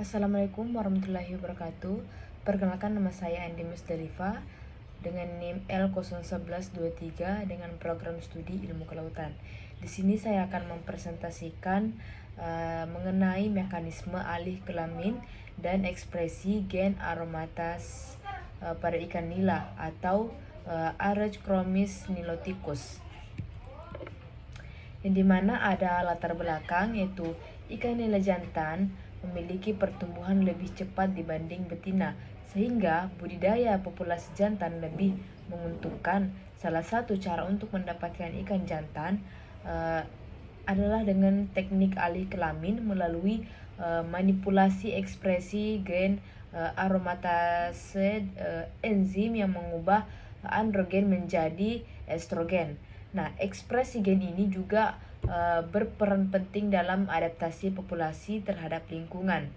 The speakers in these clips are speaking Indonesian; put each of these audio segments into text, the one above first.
Assalamualaikum warahmatullahi wabarakatuh. Perkenalkan, nama saya Andi Musdalifa dengan NIM L01123 dengan program studi Ilmu Kelautan. Di sini saya akan mempresentasikan mengenai mekanisme alih kelamin dan ekspresi gen aromatas pada ikan nila atau Arachromis niloticus, yang dimana ada latar belakang yaitu ikan nila jantan memiliki pertumbuhan lebih cepat dibanding betina, sehingga budidaya populasi jantan lebih menguntungkan. Salah satu cara untuk mendapatkan ikan jantan adalah dengan teknik alih kelamin melalui manipulasi ekspresi gen aromatase enzim yang mengubah androgen menjadi estrogen. Nah, ekspresi gen ini juga berperan penting dalam adaptasi populasi terhadap lingkungan.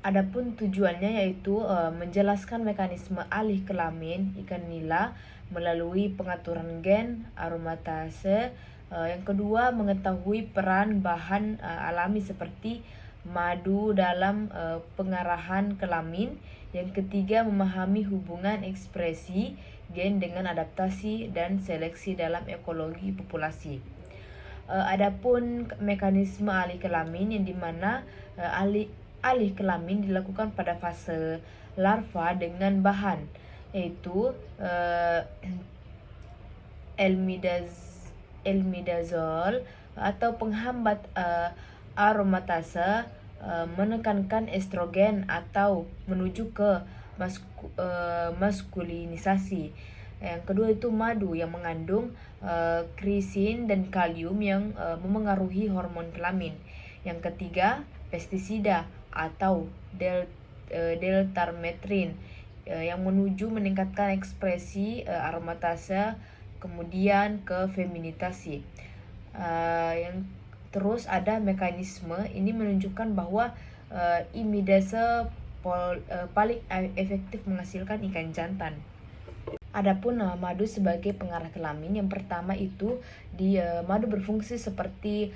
Adapun tujuannya yaitu menjelaskan mekanisme alih kelamin ikan nila melalui pengaturan gen aromatase. Yang kedua, mengetahui peran bahan alami seperti madu dalam pengarahan kelamin. Yang ketiga, memahami hubungan ekspresi gen dengan adaptasi dan seleksi dalam ekologi populasi. Adapun mekanisme alih kelamin yang dimana alih kelamin dilakukan pada fase larva dengan bahan yaitu elmidazole atau penghambat aromatase menekankan estrogen atau menuju ke maskulinisasi. Yang kedua itu madu yang mengandung krisin dan kalium yang memengaruhi hormon kelamin. Yang ketiga, pestisida atau deltarmetrin yang menuju meningkatkan ekspresi aromatase kemudian ke feminitasi. Yang terus ada mekanisme ini menunjukkan bahwa imidase paling efektif menghasilkan ikan jantan. Adapun madu sebagai pengarah kelamin, yang pertama itu madu berfungsi seperti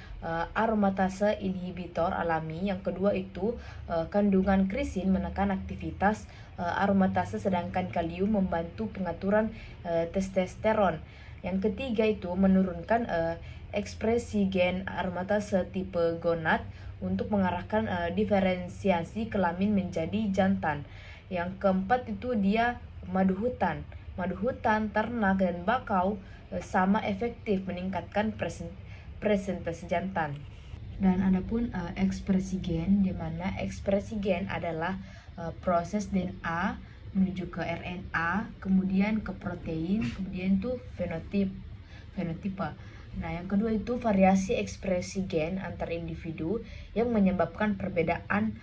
aromatase inhibitor alami. Yang kedua itu kandungan krisin menekan aktivitas aromatase, sedangkan kalium membantu pengaturan testosteron. Yang ketiga itu menurunkan ekspresi gen aromatase tipe gonad untuk mengarahkan diferensiasi kelamin menjadi jantan. Yang keempat itu dia madu hutan. Madu hutan, ternak, dan bakau sama efektif meningkatkan presentasi jantan. Dan adapun ekspresi gen, di mana ekspresi gen adalah proses DNA menuju ke RNA, kemudian ke protein, kemudian itu fenotipe. Nah, yang kedua itu variasi ekspresi gen antar individu yang menyebabkan perbedaan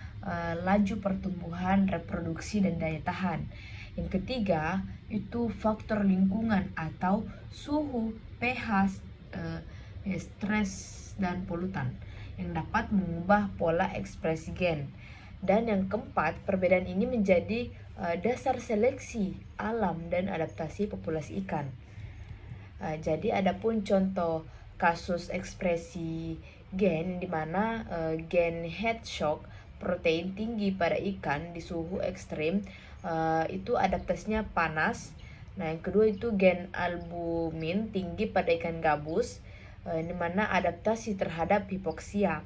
laju pertumbuhan, reproduksi, dan daya tahan. Yang ketiga itu faktor lingkungan atau suhu, pH, stres, dan polutan yang dapat mengubah pola ekspresi gen. Dan yang keempat, perbedaan ini menjadi dasar seleksi alam dan adaptasi populasi ikan. Jadi adapun contoh kasus ekspresi gen di mana gen head shock, protein tinggi pada ikan di suhu ekstrim, itu adaptasinya panas. Nah, yang kedua itu gen albumin tinggi pada ikan gabus, di mana adaptasi terhadap hipoksia.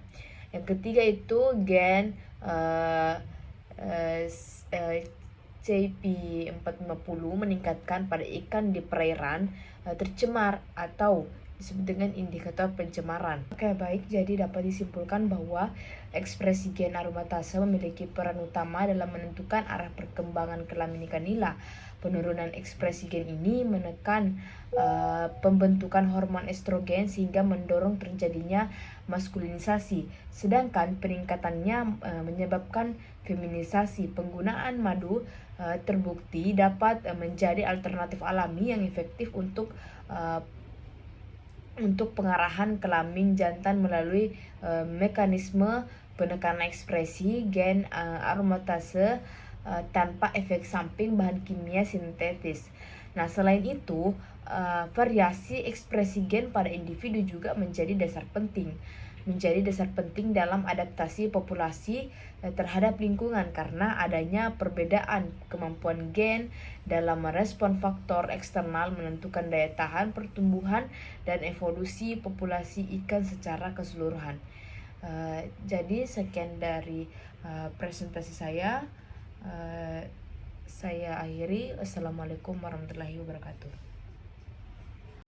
Yang ketiga itu gen CP450 meningkatkan pada ikan di perairan tercemar atau disebut dengan indikator pencemaran. Oke, baik, jadi dapat disimpulkan bahwa ekspresi gen aromatase memiliki peran utama dalam menentukan arah perkembangan kelamin ikan nila. Penurunan ekspresi gen ini menekan pembentukan hormon estrogen sehingga mendorong terjadinya maskulinisasi, sedangkan peningkatannya menyebabkan feminisasi. Penggunaan madu terbukti dapat menjadi alternatif alami yang efektif untuk pengarahan kelamin jantan melalui mekanisme penekanan ekspresi gen aromatase tanpa efek samping bahan kimia sintetis. Nah, selain itu, variasi ekspresi gen pada individu juga menjadi dasar penting. menjadi dasar penting dalam adaptasi populasi terhadap lingkungan karena adanya perbedaan kemampuan gen dalam merespon faktor eksternal menentukan daya tahan pertumbuhan dan evolusi populasi ikan secara keseluruhan. Jadi sekian dari presentasi saya. Saya akhiri. Assalamualaikum warahmatullahi wabarakatuh.